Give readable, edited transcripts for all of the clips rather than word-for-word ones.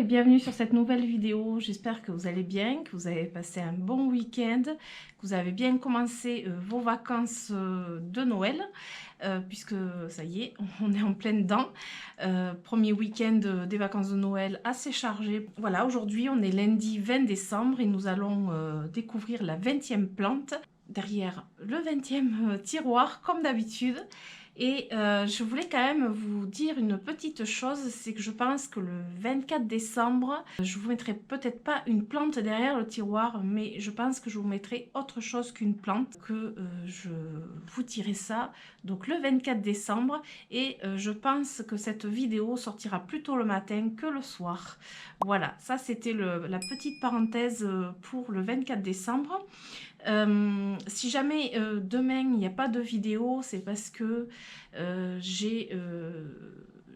bienvenue sur cette nouvelle vidéo. J'espère que vous allez bien, que vous avez passé un bon week-end, que vous avez bien commencé vos vacances de Noël, puisque ça y est, on est en pleine dedans. Premier week-end des vacances de Noël assez chargé. Voilà, aujourd'hui on est lundi 20 décembre et nous allons découvrir la 20e plante derrière le 20e tiroir comme d'habitude. Et je voulais quand même vous dire une petite chose, c'est que je pense que le 24 décembre, je vous mettrai peut-être pas une plante derrière le tiroir, mais je pense que je vous mettrai autre chose qu'une plante, que je vous dirai ça, donc le 24 décembre, et je pense que cette vidéo sortira plutôt le matin que le soir. Voilà, ça c'était la petite parenthèse pour le 24 décembre. Si jamais demain il n'y a pas de vidéo, c'est parce que je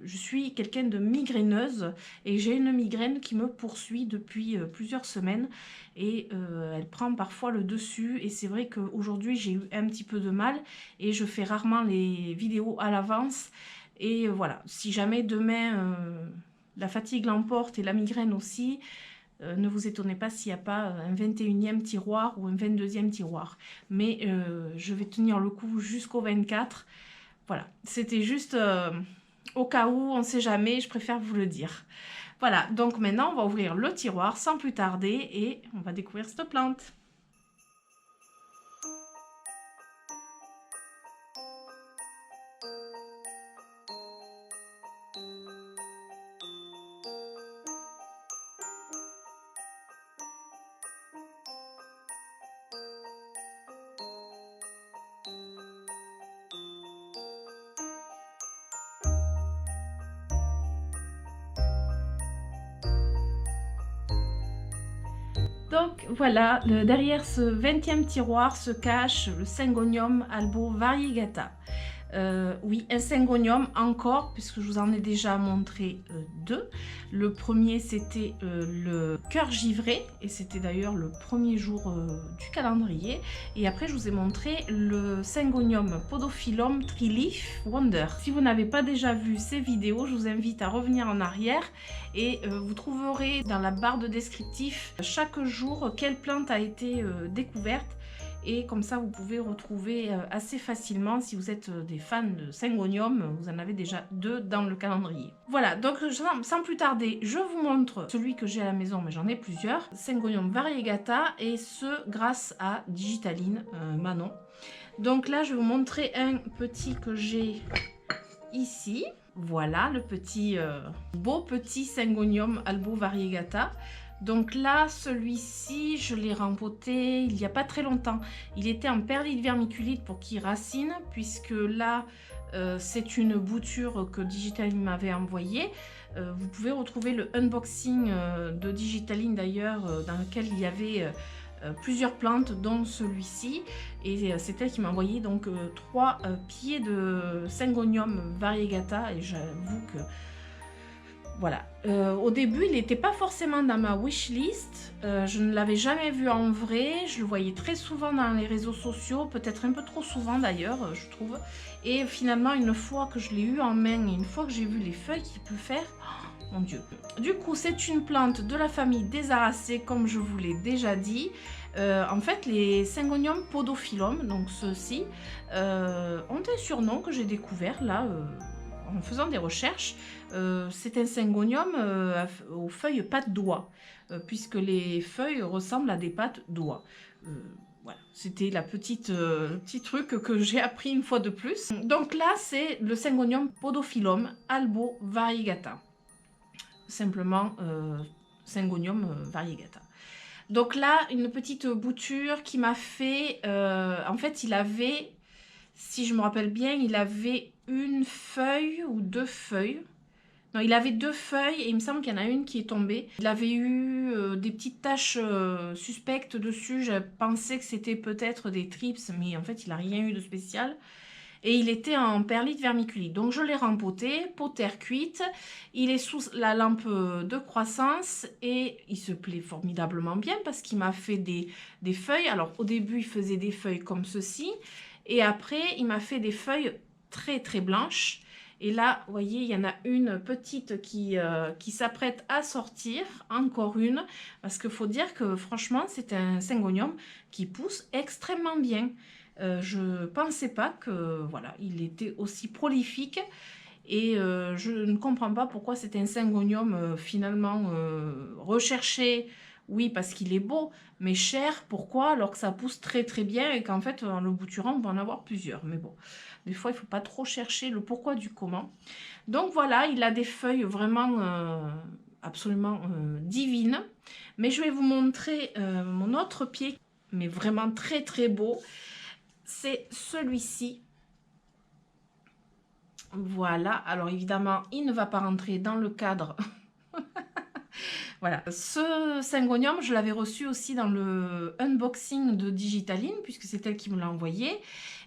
suis quelqu'un de migraineuse et j'ai une migraine qui me poursuit depuis plusieurs semaines et elle prend parfois le dessus, et c'est vrai qu'aujourd'hui j'ai eu un petit peu de mal et je fais rarement les vidéos à l'avance. Et voilà, si jamais demain la fatigue l'emporte et la migraine aussi, ne vous étonnez pas s'il n'y a pas un 21e tiroir ou un 22e tiroir. Mais je vais tenir le coup jusqu'au 24. Voilà, c'était juste au cas où, on ne sait jamais, je préfère vous le dire. Voilà, donc maintenant on va ouvrir le tiroir sans plus tarder et on va découvrir cette plante. Donc voilà, derrière ce 20e tiroir se cache le Syngonium albo variegata. Oui, un Syngonium encore, puisque je vous en ai déjà montré deux. Le premier, c'était le cœur givré, et c'était d'ailleurs le premier jour du calendrier. Et après, je vous ai montré le Syngonium podophyllum trileaf wonder. Si vous n'avez pas déjà vu ces vidéos, je vous invite à revenir en arrière et vous trouverez dans la barre de descriptif chaque jour quelle plante a été découverte. Et comme ça, vous pouvez retrouver assez facilement, si vous êtes des fans de Syngonium, vous en avez déjà deux dans le calendrier. Voilà, donc sans plus tarder, je vous montre celui que j'ai à la maison, mais j'en ai plusieurs. Syngonium variegata, et ce grâce à Digitaline Manon. Donc là, je vais vous montrer un petit que j'ai ici. Voilà, le petit beau petit Syngonium albo variegata. Donc là, celui-ci, je l'ai rempoté il n'y a pas très longtemps. Il était en perlite vermiculite pour qu'il racine, puisque là, c'est une bouture que Digitaline m'avait envoyée. Vous pouvez retrouver le unboxing de Digitaline d'ailleurs, dans lequel il y avait plusieurs plantes, dont celui-ci. Et c'est elle qui m'a envoyé donc 3 pieds de Syngonium variegata, et j'avoue que voilà. Au début, il n'était pas forcément dans ma wishlist. Je ne l'avais jamais vu en vrai. Je le voyais très souvent dans les réseaux sociaux, peut-être un peu trop souvent d'ailleurs, je trouve. Et finalement, une fois que je l'ai eu en main et une fois que j'ai vu les feuilles qu'il peut faire, oh, mon Dieu. Du coup, c'est une plante de la famille des Aracées, comme je vous l'ai déjà dit. En fait, les Syngonium podophyllum, donc ceux-ci, ont un surnom que j'ai découvert là en faisant des recherches. C'est un Syngonium aux feuilles pattes d'oie, puisque les feuilles ressemblent à des pattes d'oie. Voilà, c'était la petit truc que j'ai appris une fois de plus. Donc là, c'est le Syngonium podophyllum albo variegata. Simplement Syngonium variegata. Donc là, une petite bouture qui m'a fait... en fait, il avait, si je me rappelle bien, il avait une feuille ou 2 feuilles. Non, il avait 2 feuilles et il me semble qu'il y en a une qui est tombée. Il avait eu des petites taches suspectes dessus. Je pensais que c'était peut-être des thrips, mais en fait, il n'a rien eu de spécial. Et il était en perlite vermiculite. Donc, je l'ai rempoté, pot terre cuite. Il est sous la lampe de croissance et il se plaît formidablement bien parce qu'il m'a fait des feuilles. Alors, au début, il faisait des feuilles comme ceci. Et après, il m'a fait des feuilles très, très blanches. Et là, vous voyez, il y en a une petite qui s'apprête à sortir, encore une, parce qu'il faut dire que franchement, c'est un syngonium qui pousse extrêmement bien. Je ne pensais pas que voilà, il était aussi prolifique et je ne comprends pas pourquoi c'est un syngonium finalement recherché. Oui, parce qu'il est beau, mais cher, pourquoi? Alors que ça pousse très très bien et qu'en fait, en le bouturant, on peut en avoir plusieurs. Mais bon, des fois, il ne faut pas trop chercher le pourquoi du comment. Donc voilà, il a des feuilles vraiment absolument divines. Mais je vais vous montrer mon autre pied, mais vraiment très très beau. C'est celui-ci. Voilà, alors évidemment, il ne va pas rentrer dans le cadre. Voilà, ce syngonium, je l'avais reçu aussi dans le unboxing de Digitaline, puisque c'est elle qui me l'a envoyé.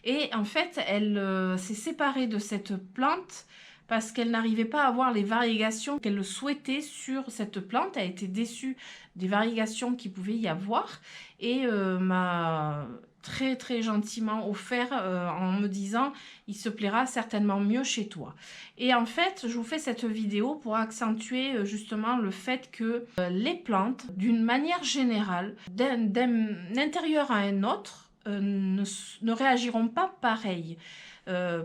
Et en fait, elle s'est séparée de cette plante parce qu'elle n'arrivait pas à avoir les variegations qu'elle souhaitait sur cette plante. Elle était déçue des variegations qu'il pouvait y avoir et m'a très très gentiment offert en me disant il se plaira certainement mieux chez toi. Et en fait, je vous fais cette vidéo pour accentuer justement le fait que les plantes, d'une manière générale, d'un intérieur à un autre, ne réagiront pas pareil.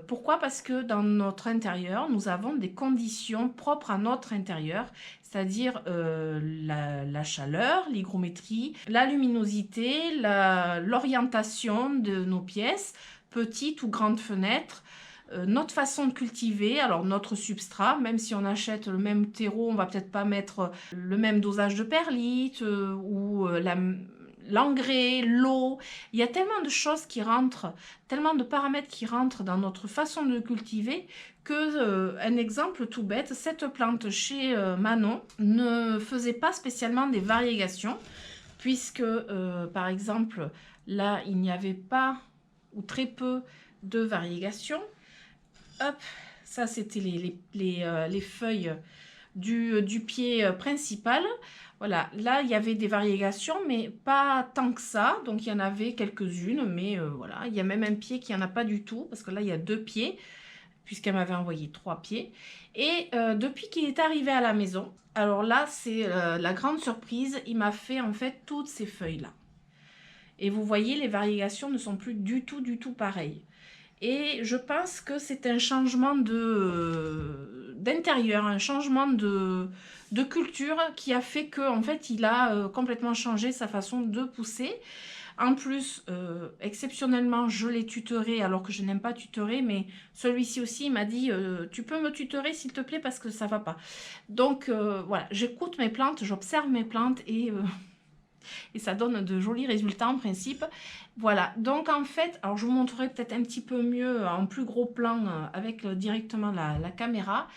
Pourquoi? Parce que dans notre intérieur, nous avons des conditions propres à notre intérieur, c'est-à-dire la chaleur, l'hygrométrie, la luminosité, l'orientation de nos pièces, petites ou grandes fenêtres, notre façon de cultiver, alors notre substrat, même si on achète le même terreau, on va peut-être pas mettre le même dosage de perlite ou l'engrais, l'eau. Il y a tellement de choses qui rentrent, tellement de paramètres qui rentrent dans notre façon de cultiver que, un exemple tout bête, cette plante chez Manon ne faisait pas spécialement des variegations puisque, par exemple, là, il n'y avait pas ou très peu de variégations. Hop, ça c'était les feuilles du pied principal. Voilà, là il y avait des variégations, mais pas tant que ça. Donc il y en avait quelques-unes, mais voilà. Il y a même un pied qui en a pas du tout, parce que là il y a 2 pieds, puisqu'elle m'avait envoyé 3 pieds. Et depuis qu'il est arrivé à la maison, alors là c'est la grande surprise, il m'a fait en fait toutes ces feuilles-là. Et vous voyez, les variégations ne sont plus du tout pareilles. Et je pense que c'est un changement d'intérieur, un changement de culture qui a fait qu'en fait, il a complètement changé sa façon de pousser. En plus, exceptionnellement, je l'ai tutoré alors que je n'aime pas tutorer, mais celui-ci aussi, il m'a dit tu peux me tutorer s'il te plaît parce que ça va pas. Donc voilà, j'écoute mes plantes, j'observe mes plantes et ça donne de jolis résultats en principe. Voilà, donc en fait, alors je vous montrerai peut-être un petit peu mieux en plus gros plan avec directement la caméra.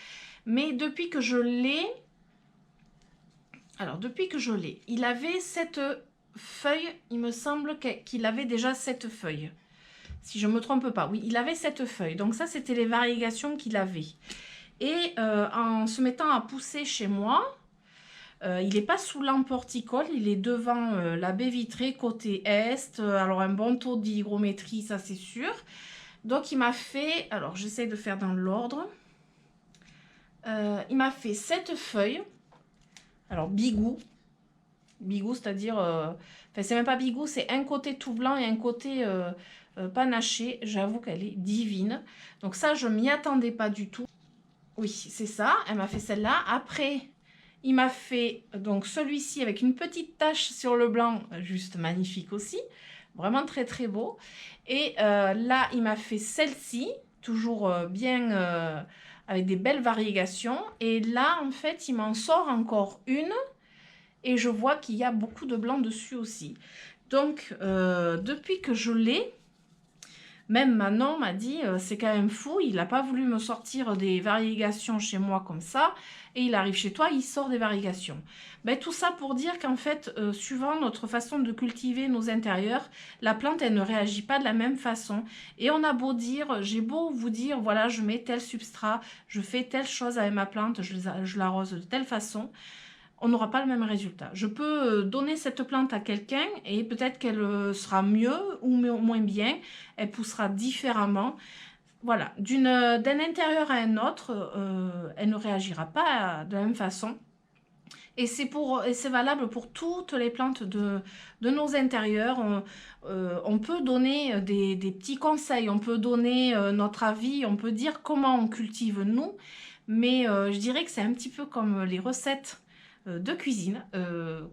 Mais depuis que je l'ai, il avait cette feuille, il me semble qu'il avait déjà cette feuille. Si je ne me trompe pas, oui, il avait cette feuille. Donc ça, c'était les variégations qu'il avait. Et en se mettant à pousser chez moi, il n'est pas sous lampe horticole, il est devant la baie vitrée côté est. Alors un bon taux d'hygrométrie, ça c'est sûr. Donc il m'a fait, alors j'essaie de faire dans l'ordre. Il m'a fait cette feuille. Alors bigou. Bigou, c'est-à-dire, enfin c'est même pas bigou, c'est un côté tout blanc et un côté panaché. J'avoue qu'elle est divine. Donc ça, je m'y attendais pas du tout. Oui, c'est ça, elle m'a fait celle-là. Après, il m'a fait donc celui-ci avec une petite tache sur le blanc, juste magnifique aussi. Vraiment très très beau. Et là, il m'a fait celle-ci, toujours bien avec des belles variégations. Et là, en fait, il m'en sort encore une. Et je vois qu'il y a beaucoup de blanc dessus aussi. Donc, depuis que je l'ai, même Manon m'a dit, c'est quand même fou, il n'a pas voulu me sortir des variégations chez moi comme ça, et il arrive chez toi, il sort des variégations. Ben, tout ça pour dire qu'en fait, suivant notre façon de cultiver nos intérieurs, la plante, elle ne réagit pas de la même façon. Et on a beau dire, j'ai beau vous dire, voilà, je mets tel substrat, je fais telle chose avec ma plante, je l'arrose de telle façon, on n'aura pas le même résultat. Je peux donner cette plante à quelqu'un et peut-être qu'elle sera mieux ou moins bien, elle poussera différemment. voilà, d'un intérieur à un autre, elle ne réagira pas de la même façon. Et c'est valable pour toutes les plantes de nos intérieurs. On peut donner des petits conseils, on peut donner notre avis, on peut dire comment on cultive nous, mais je dirais que c'est un petit peu comme les recettes de cuisine.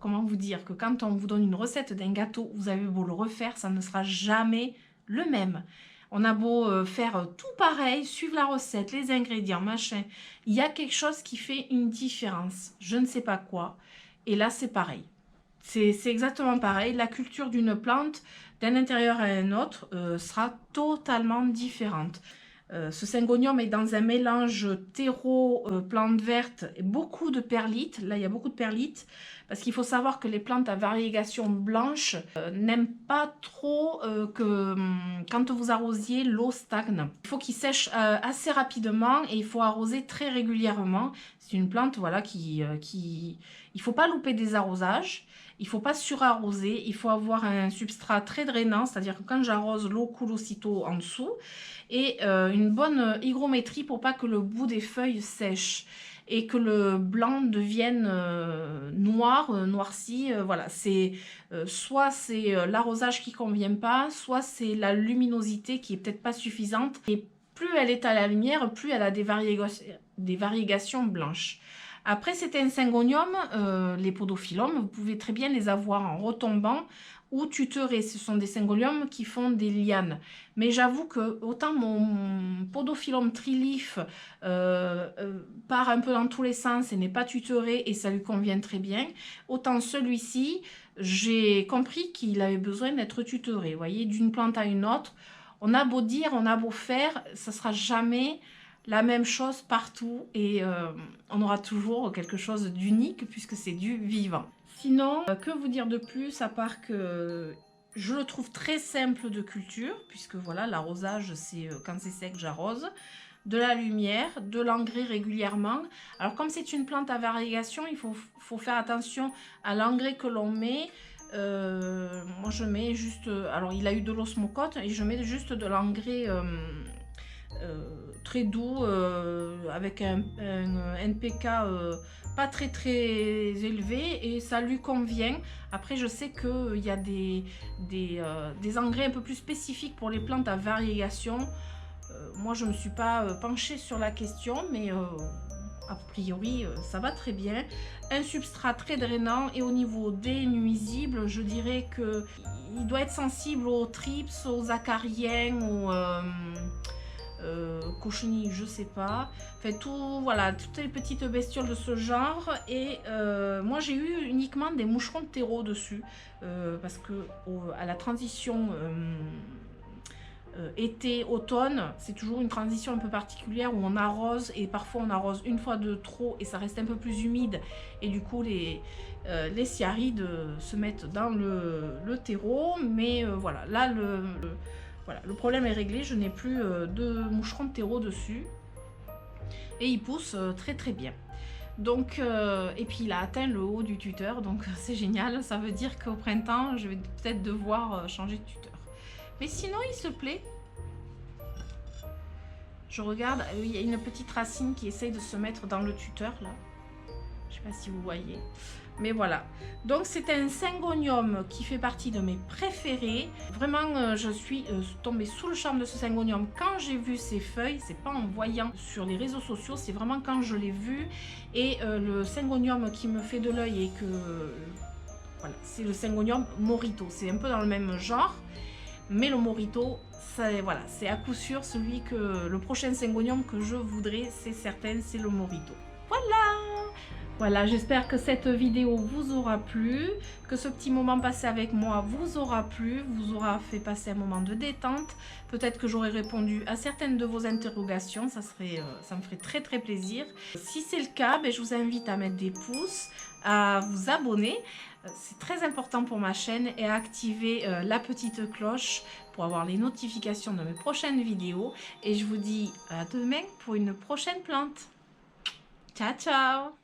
Comment vous dire que quand on vous donne une recette d'un gâteau, vous avez beau le refaire, ça ne sera jamais le même. On a beau faire tout pareil, suivre la recette, les ingrédients, machin. Il y a quelque chose qui fait une différence. Je ne sais pas quoi. Et là, c'est pareil. C'est exactement pareil. La culture d'une plante, d'un intérieur à un autre, sera totalement différente. Ce syngonium est dans un mélange terreau, plantes vertes et beaucoup de perlite. Là, il y a beaucoup de perlite parce qu'il faut savoir que les plantes à variégation blanche n'aiment pas trop que quand vous arrosiez, l'eau stagne. Il faut qu'il sèche assez rapidement et il faut arroser très régulièrement. C'est une plante voilà, il ne faut pas louper des arrosages. Il ne faut pas surarroser, il faut avoir un substrat très drainant, c'est-à-dire que quand j'arrose, l'eau coule aussitôt en dessous. Et une bonne hygrométrie pour pas que le bout des feuilles sèche et que le blanc devienne noir, noirci. Voilà, c'est soit c'est l'arrosage qui convient pas, soit c'est la luminosité qui est peut-être pas suffisante. Et plus elle est à la lumière, plus elle a des variégations blanches. Après, c'est un syngonium, les podophyllum, vous pouvez très bien les avoir en retombant ou tutorés. Ce sont des syngoniums qui font des lianes. Mais j'avoue que autant mon podophyllum trilif part un peu dans tous les sens et n'est pas tutoré et ça lui convient très bien, autant celui-ci, j'ai compris qu'il avait besoin d'être tutoré. Vous voyez, d'une plante à une autre, on a beau dire, on a beau faire, ça ne sera jamais la même chose partout et on aura toujours quelque chose d'unique puisque c'est du vivant. Sinon, que vous dire de plus à part que je le trouve très simple de culture puisque voilà, l'arrosage c'est quand c'est sec j'arrose, de la lumière, de l'engrais régulièrement. Alors comme c'est une plante à variégation, il faut faire attention à l'engrais que l'on met. Moi je mets juste, alors il a eu de l'osmocote et je mets juste de l'engrais très doux avec un NPK pas très élevé et ça lui convient. Après je sais qu'il y a des engrais un peu plus spécifiques pour les plantes à variégation. Moi je ne me suis pas penchée sur la question mais a priori ça va très bien. Un substrat très drainant et au niveau des nuisibles je dirais que il doit être sensible aux thrips, aux acariens, aux cochenille, je sais pas. Fait tout, voilà, toutes les petites bestioles de ce genre. Et moi j'ai eu uniquement des moucherons de terreau dessus parce que à la transition été-automne, c'est toujours une transition un peu particulière où on arrose et parfois on arrose une fois de trop et ça reste un peu plus humide et du coup les cyarides se mettent dans le terreau. Mais voilà, là voilà, le problème est réglé, je n'ai plus de moucherons de terreau dessus et il pousse très bien. Donc, et puis il a atteint le haut du tuteur, donc c'est génial, ça veut dire qu'au printemps je vais peut-être devoir changer de tuteur. Mais sinon il se plaît. Je regarde, il y a une petite racine qui essaye de se mettre dans le tuteur là. Je sais pas si vous voyez. Mais voilà. Donc c'est un syngonium qui fait partie de mes préférés. Vraiment, je suis tombée sous le charme de ce syngonium quand j'ai vu ses feuilles. C'est pas en voyant sur les réseaux sociaux, c'est vraiment quand je l'ai vu. Et le syngonium qui me fait de l'œil et que... voilà, c'est le syngonium Morito. C'est un peu dans le même genre. Mais le Morito, voilà, c'est à coup sûr celui que... le prochain syngonium que je voudrais, c'est certain, c'est le Morito. Voilà! Voilà, j'espère que cette vidéo vous aura plu, que ce petit moment passé avec moi vous aura plu, vous aura fait passer un moment de détente. Peut-être que j'aurai répondu à certaines de vos interrogations, ça me ferait très plaisir. Si c'est le cas, ben, je vous invite à mettre des pouces, à vous abonner, c'est très important pour ma chaîne, et à activer la petite cloche pour avoir les notifications de mes prochaines vidéos. Et je vous dis à demain pour une prochaine plante. Ciao, ciao!